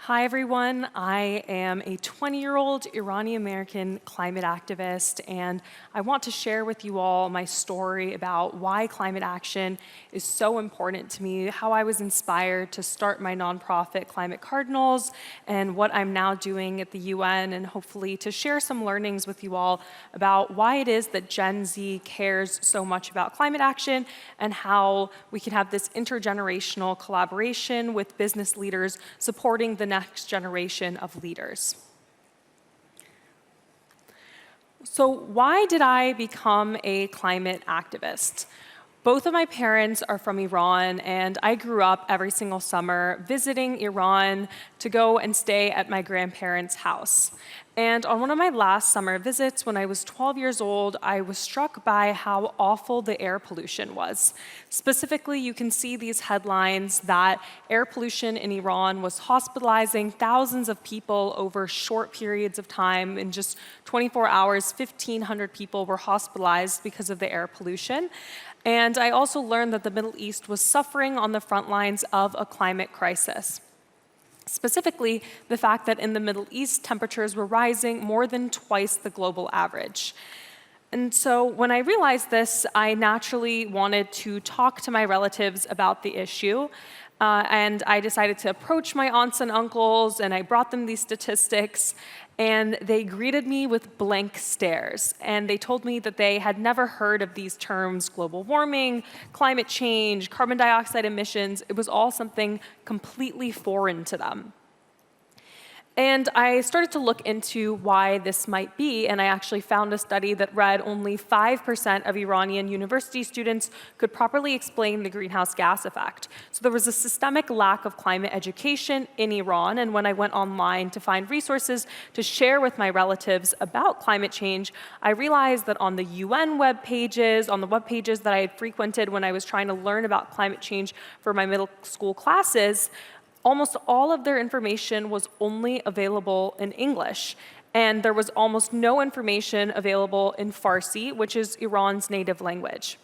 Hi, everyone. I am a 20-year-old Iranian-American climate activist, and I want to share with you all my story about why climate action is so important to me, how I was inspired to start my nonprofit Climate Cardinals, and what I'm now doing at the UN, and hopefully to share some learnings with you all about why it is that Gen Z cares so much about climate action and how we can have this intergenerational collaboration with business leaders supporting the next generation of leaders. So why did I become a climate activist? Both of my parents are from Iran, and I grew up every single summer visiting Iran to go and stay at my grandparents' house. And on one of my last summer visits, when I was 12 years old, I was struck by how awful the air pollution was. Specifically, you can see these headlines that air pollution in Iran was hospitalizing thousands of people over short periods of time. In just 24 hours, 1,500 people were hospitalized because of the air pollution. And I also learned that the Middle East was suffering on the front lines of a climate crisis. Specifically, the fact that in the Middle East, temperatures were rising more than twice the global average. And so when I realized this, I naturally wanted to talk to my relatives about the issue. And I decided to approach my aunts and uncles, and I brought them these statistics, and they greeted me with blank stares. And they told me that they had never heard of these terms: global warming, climate change, carbon dioxide emissions. It was all something completely foreign to them. And I started to look into why this might be, and I actually found a study that read only 5% of Iranian university students could properly explain the greenhouse gas effect. So there was a systemic lack of climate education in Iran, and when I went online to find resources to share with my relatives about climate change, I realized that on the UN web pages, on the web pages that I had frequented when I was trying to learn about climate change for my middle school classes, almost all of their information was only available in English, and there was almost no information available in Farsi, which is Iran's native language.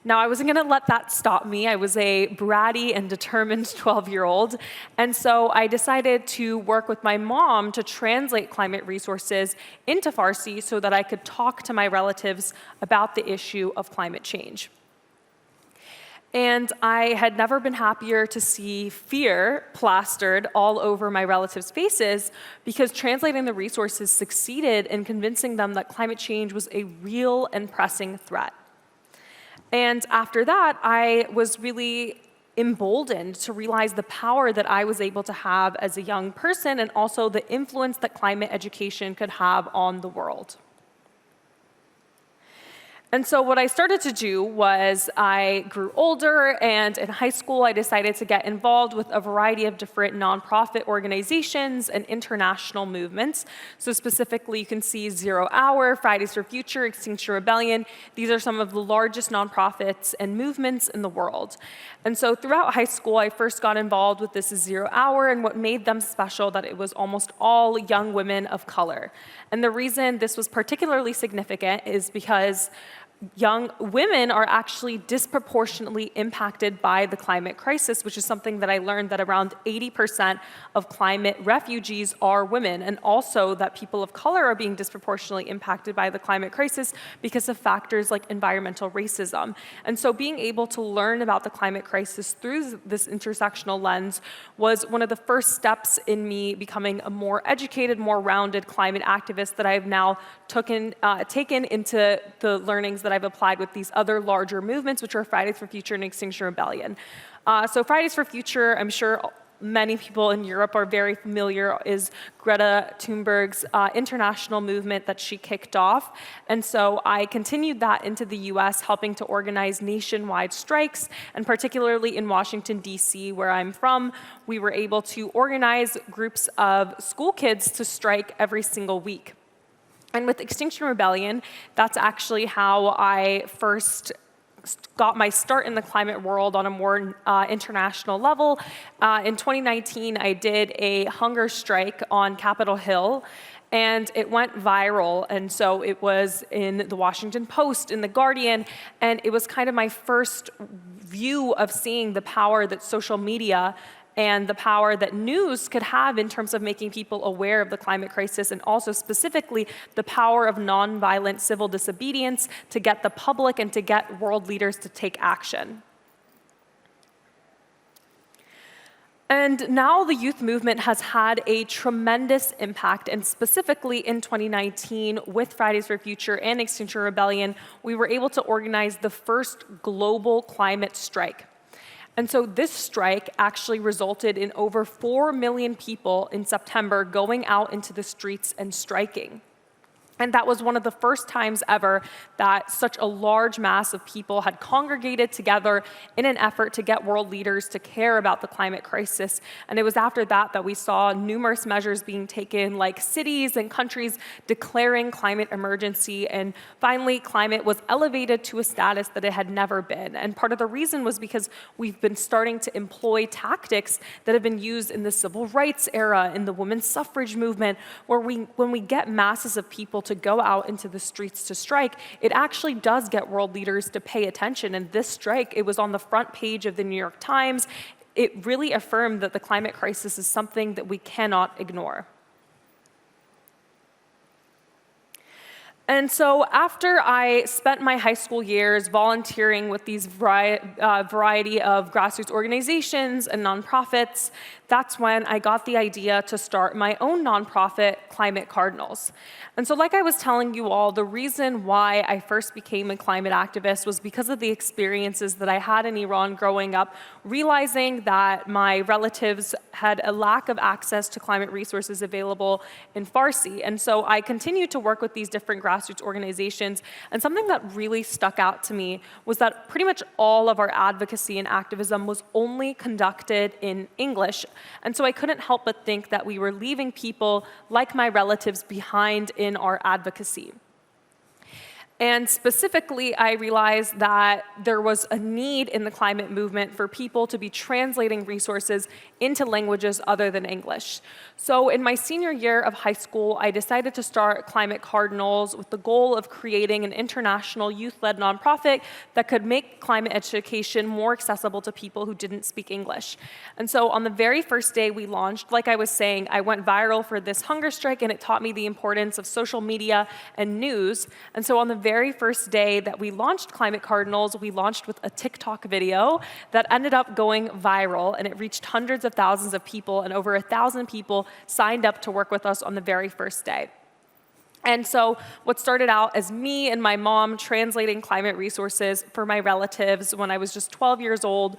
Now, I wasn't going to let that stop me. I was a bratty and determined 12-year-old, and so I decided to work with my mom to translate climate resources into Farsi so that I could talk to my relatives about the issue of climate change. And I had never been happier to see fear plastered all over my relatives' faces, because translating the resources succeeded in convincing them that climate change was a real and pressing threat. And after that, I was really emboldened to realize the power that I was able to have as a young person, and also the influence that climate education could have on the world. And so what I started to do was I grew older, and in high school I decided to get involved with a variety of different nonprofit organizations and international movements. So specifically, you can see 0 Hour, Fridays for Future, Extinction Rebellion. These are some of the largest nonprofits and movements in the world. And so throughout high school, I first got involved with this 0 Hour, and what made them special that it was almost all young women of color. And the reason this was particularly significant is because young women are actually disproportionately impacted by the climate crisis, which is something that I learned, that around 80% of climate refugees are women, and also that people of color are being disproportionately impacted by the climate crisis because of factors like environmental racism. And so being able to learn about the climate crisis through this intersectional lens was one of the first steps in me becoming a more educated, more rounded climate activist that I've now taken into the learnings that I've applied with these other larger movements, which are Fridays for Future and Extinction Rebellion. So Fridays for Future, I'm sure many people in Europe are very familiar, is Greta Thunberg's international movement that she kicked off. And so I continued that into the US, helping to organize nationwide strikes, and particularly in Washington, D.C., where I'm from, we were able to organize groups of school kids to strike every single week. And with Extinction Rebellion, that's actually how I first got my start in the climate world on a more international level. In 2019, I did a hunger strike on Capitol Hill, and it went viral. And so it was in the Washington Post, in the Guardian, and it was kind of my first view of seeing the power that social media and the power that news could have in terms of making people aware of the climate crisis, and also specifically the power of nonviolent civil disobedience to get the public and to get world leaders to take action. And now the youth movement has had a tremendous impact, and specifically in 2019, with Fridays for Future and Extinction Rebellion, we were able to organize the first global climate strike. And so this strike actually resulted in over 4 million people in September going out into the streets and striking. And that was one of the first times ever that such a large mass of people had congregated together in an effort to get world leaders to care about the climate crisis. And it was after that that we saw numerous measures being taken, like cities and countries declaring climate emergency. And finally, climate was elevated to a status that it had never been. And part of the reason was because we've been starting to employ tactics that have been used in the civil rights era, in the women's suffrage movement, where when we get masses of people to go out into the streets to strike, it actually does get world leaders to pay attention. And this strike, it was on the front page of the New York Times. It really affirmed that the climate crisis is something that we cannot ignore. And so after I spent my high school years volunteering with these variety of grassroots organizations and nonprofits, that's when I got the idea to start my own nonprofit, Climate Cardinals. And so like I was telling you all, the reason why I first became a climate activist was because of the experiences that I had in Iran growing up, realizing that my relatives had a lack of access to climate resources available in Farsi. And so I continued to work with these different grassroots organizations, and something that really stuck out to me was that pretty much all of our advocacy and activism was only conducted in English. And so I couldn't help but think that we were leaving people like my relatives behind in our advocacy. And specifically, I realized that there was a need in the climate movement for people to be translating resources into languages other than English. So in my senior year of high school, I decided to start Climate Cardinals with the goal of creating an international youth-led nonprofit that could make climate education more accessible to people who didn't speak English. And so on the very first day we launched, like I was saying, I went viral for this hunger strike, and it taught me the importance of social media and news. And so on the very first day that we launched Climate Cardinals, we launched with a TikTok video that ended up going viral, and it reached hundreds of thousands of people, and over 1,000 people signed up to work with us on the very first day. And so what started out as me and my mom translating climate resources for my relatives when I was just 12 years old,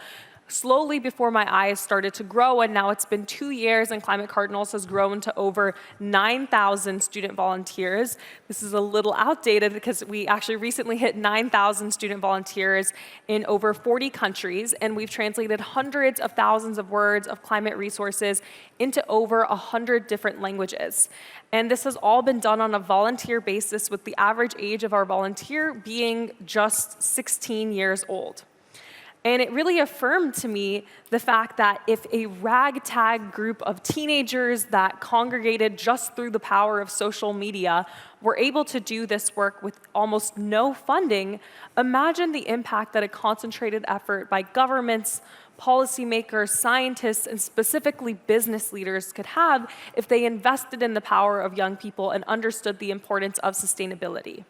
slowly before my eyes started to grow, and now it's been 2 years, and Climate Cardinals has grown to over 9,000 student volunteers. This is a little outdated because we actually recently hit 9,000 student volunteers in over 40 countries, and we've translated hundreds of thousands of words of climate resources into over 100 different languages. And this has all been done on a volunteer basis, with the average age of our volunteer being just 16 years old. And it really affirmed to me the fact that if a ragtag group of teenagers that congregated just through the power of social media were able to do this work with almost no funding, imagine the impact that a concentrated effort by governments, policymakers, scientists, and specifically business leaders could have if they invested in the power of young people and understood the importance of sustainability.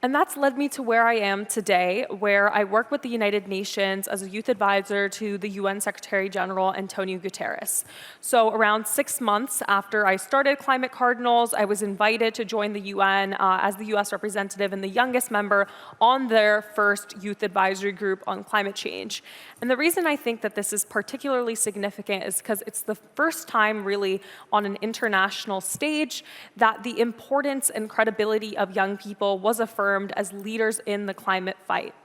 And that's led me to where I am today, where I work with the United Nations as a youth advisor to the UN Secretary General Antonio Guterres. So around 6 months after I started Climate Cardinals, I was invited to join the UN as the US representative and the youngest member on their first youth advisory group on climate change. And the reason I think that this is particularly significant is because it's the first time really on an international stage that the importance and credibility of young people was affirmed as leaders in the climate fight.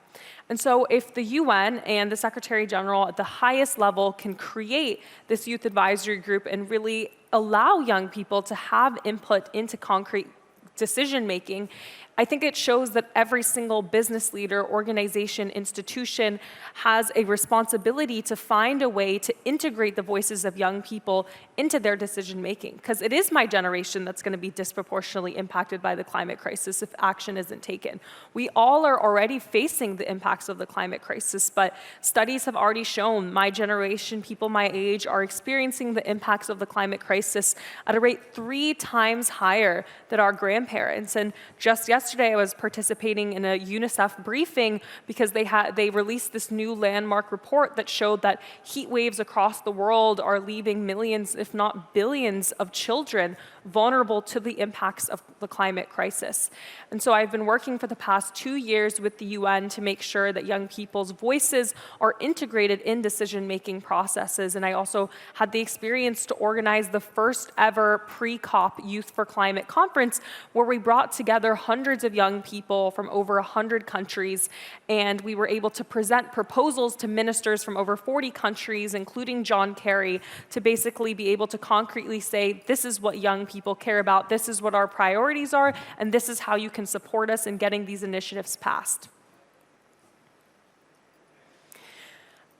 And so if the UN and the Secretary General at the highest level can create this youth advisory group and really allow young people to have input into concrete decision-making, I think it shows that every single business leader, organization, institution has a responsibility to find a way to integrate the voices of young people into their decision-making. Because it is my generation that's going to be disproportionately impacted by the climate crisis if action isn't taken. We all are already facing the impacts of the climate crisis, but studies have already shown my generation, people my age, are experiencing the impacts of the climate crisis at a rate 3 times higher than our grandparents. And just yesterday, I was participating in a UNICEF briefing because they released this new landmark report that showed that heat waves across the world are leaving millions, if not billions, of children vulnerable to the impacts of the climate crisis. And so I've been working for the past 2 years with the UN to make sure that young people's voices are integrated in decision-making processes. And I also had the experience to organize the first ever pre-COP Youth for Climate conference, where we brought together hundreds of young people from over 100 countries, and we were able to present proposals to ministers from over 40 countries, including John Kerry, to basically be able to concretely say, this is what young people care about, this is what our priorities are, and this is how you can support us in getting these initiatives passed.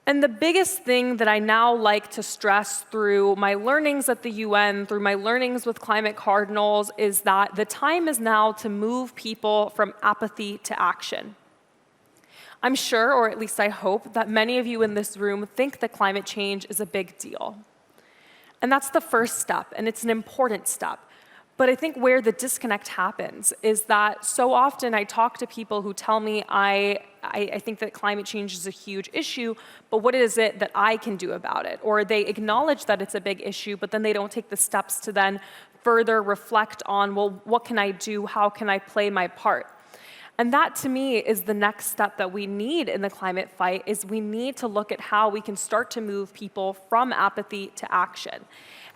And the biggest thing that I now like to stress through my learnings at the UN, through my learnings with Climate Cardinals, is that the time is now to move people from apathy to action. I'm sure, or at least I hope, that many of you in this room think that climate change is a big deal. And that's the first step, and it's an important step. But I think where the disconnect happens is that so often I talk to people who tell me I think that climate change is a huge issue, but what is it that I can do about it? Or they acknowledge that it's a big issue, but then they don't take the steps to then further reflect on, well, what can I do? How can I play my part? And that, to me, is the next step that we need in the climate fight, is we need to look at how we can start to move people from apathy to action,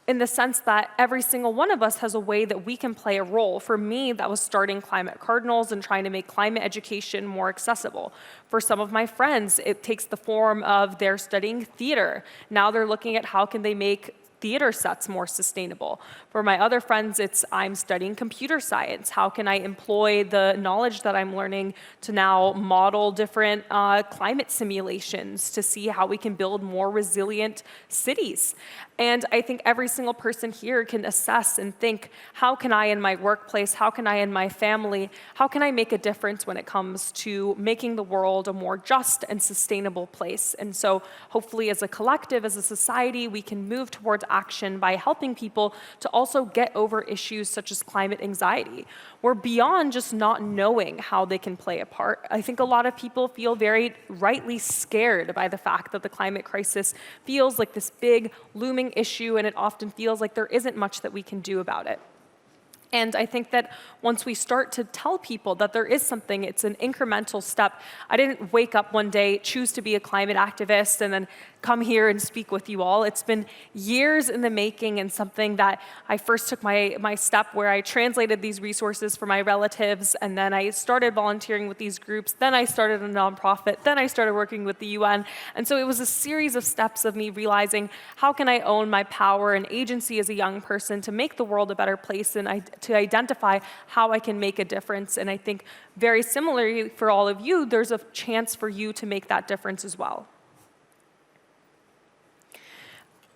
in the sense that every single one of us has a way that we can play a role. For me, that was starting Climate Cardinals and trying to make climate education more accessible. For some of my friends, it takes the form of they're studying theater. Now they're looking at how can they make theater sets more sustainable. For my other friends, it's I'm studying computer science. How can I employ the knowledge that I'm learning to now model different climate simulations to see how we can build more resilient cities? And I think every single person here can assess and think, how can I in my workplace, how can I in my family, how can I make a difference when it comes to making the world a more just and sustainable place? And so hopefully as a collective, as a society, we can move towards action by helping people to also get over issues such as climate anxiety. We're beyond just not knowing how they can play a part. I think a lot of people feel very rightly scared by the fact that the climate crisis feels like this big looming issue, and it often feels like there isn't much that we can do about it. And I think that once we start to tell people that there is something, it's an incremental step. I didn't wake up one day, choose to be a climate activist, and then come here and speak with you all. It's been years in the making, and something that I first took my step where I translated these resources for my relatives, and then I started volunteering with these groups, then I started a nonprofit, then I started working with the UN. And so it was a series of steps of me realizing, how can I own my power and agency as a young person to make the world a better place, and to identify how I can make a difference. And I think very similarly for all of you, there's a chance for you to make that difference as well.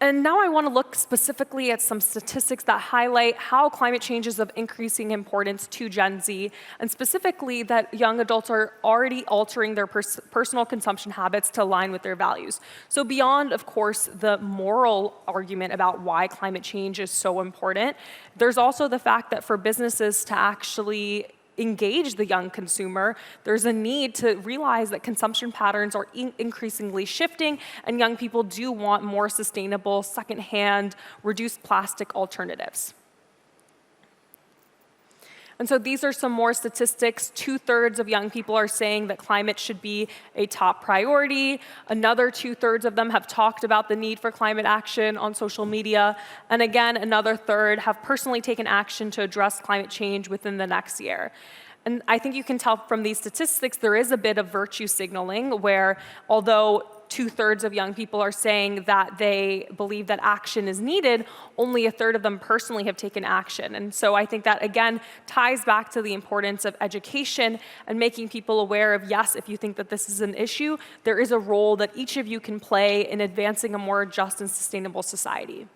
And now I want to look specifically at some statistics that highlight how climate change is of increasing importance to Gen Z, and specifically that young adults are already altering their personal consumption habits to align with their values. So beyond, of course, the moral argument about why climate change is so important, there's also the fact that for businesses to actually engage the young consumer, there's a need to realize that consumption patterns are increasingly shifting, and young people do want more sustainable, secondhand, reduced plastic alternatives. And so these are some more statistics. 2/3 of young people are saying that climate should be a top priority. Another 2/3 of them have talked about the need for climate action on social media. And again, another third have personally taken action to address climate change within the next year. And I think you can tell from these statistics there is a bit of virtue signaling where, although 2/3 of young people are saying that they believe that action is needed, only 1/3 of them personally have taken action. And so I think that, again, ties back to the importance of education and making people aware of, yes, if you think that this is an issue, there is a role that each of you can play in advancing a more just and sustainable society.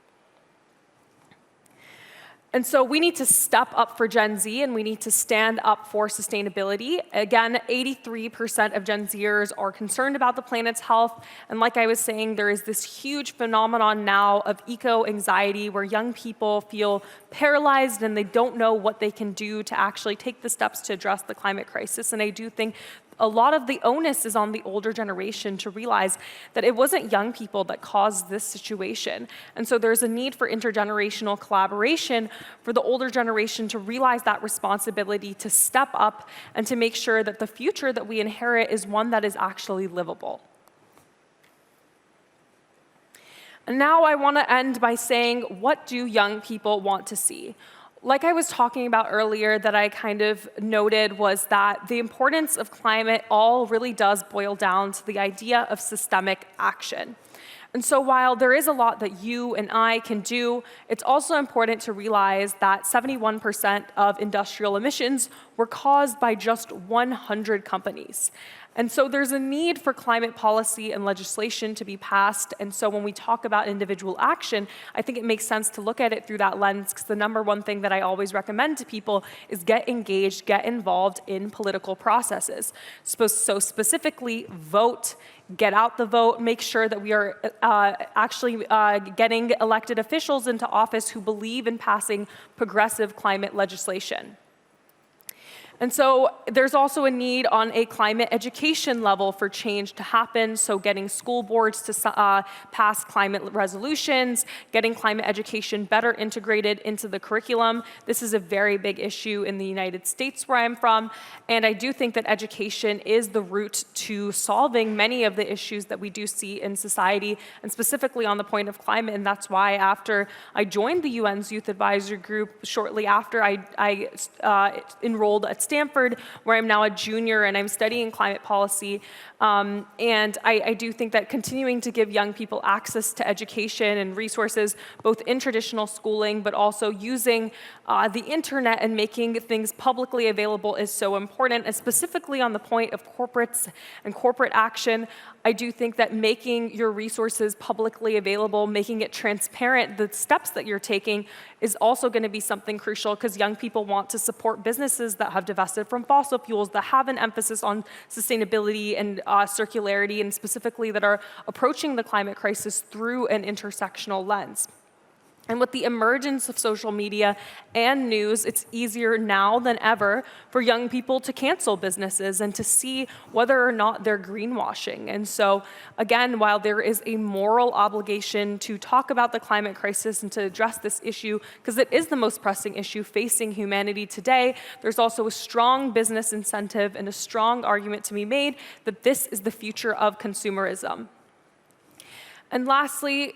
And so we need to step up for Gen Z, and we need to stand up for sustainability. Again, 83% of Gen Zers are concerned about the planet's health. And like I was saying, there is this huge phenomenon now of eco-anxiety where young people feel paralyzed and they don't know what they can do to actually take the steps to address the climate crisis. And I do think a lot of the onus is on the older generation to realize that it wasn't young people that caused this situation. And so there's a need for intergenerational collaboration for the older generation to realize that responsibility, to step up, and to make sure that the future that we inherit is one that is actually livable. And now I want to end by saying, what do young people want to see? Like I was talking about earlier, that I kind of noted was that the importance of climate all really does boil down to the idea of systemic action. And so while there is a lot that you and I can do, it's also important to realize that 71% of industrial emissions were caused by just 100 companies. And so there's a need for climate policy and legislation to be passed. And so when we talk about individual action, I think it makes sense to look at it through that lens, because the number one thing that I always recommend to people is get engaged, get involved in political processes. So specifically, vote, get out the vote, make sure that we are actually getting elected officials into office who believe in passing progressive climate legislation. And so there's also a need on a climate education level for change to happen, so getting school boards to pass climate resolutions, getting climate education better integrated into the curriculum. This is a very big issue in the United States where I'm from, and I do think that education is the route to solving many of the issues that we do see in society, and specifically on the point of climate. And that's why after I joined the UN's Youth Advisory Group, shortly after I enrolled at Stanford, where I'm now a junior and I'm studying climate policy. And I do think that continuing to give young people access to education and resources, both in traditional schooling, but also using the internet and making things publicly available is so important. And specifically on the point of corporates and corporate action, I do think that making your resources publicly available, making it transparent, the steps that you're taking, is also going to be something crucial, because young people want to support businesses that have divested from fossil fuels, that have an emphasis on sustainability and circularity, and specifically that are approaching the climate crisis through an intersectional lens. And with the emergence of social media and news, it's easier now than ever for young people to cancel businesses and to see whether or not they're greenwashing. And so, again, while there is a moral obligation to talk about the climate crisis and to address this issue, because it is the most pressing issue facing humanity today, there's also a strong business incentive and a strong argument to be made that this is the future of consumerism. And lastly,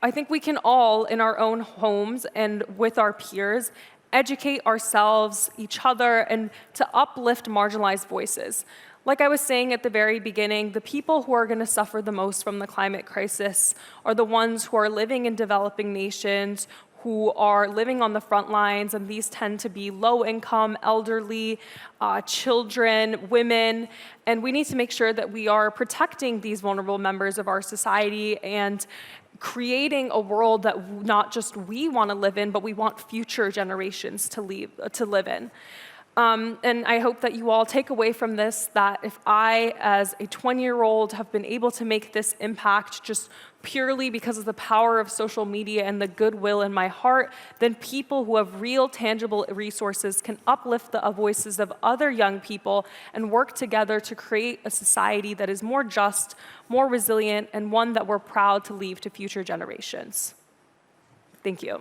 I think we can all, in our own homes and with our peers, educate ourselves, each other, and to uplift marginalized voices. Like I was saying at the very beginning, the people who are going to suffer the most from the climate crisis are the ones who are living in developing nations, who are living on the front lines, and these tend to be low-income, elderly, children, women, and we need to make sure that we are protecting these vulnerable members of our society and creating a world that not just we want to live in, but we want future generations to live in. And I hope that you all take away from this that if I, as a 20-year-old, have been able to make this impact just purely because of the power of social media and the goodwill in my heart, then people who have real, tangible resources can uplift the voices of other young people and work together to create a society that is more just, more resilient, and one that we're proud to leave to future generations. Thank you.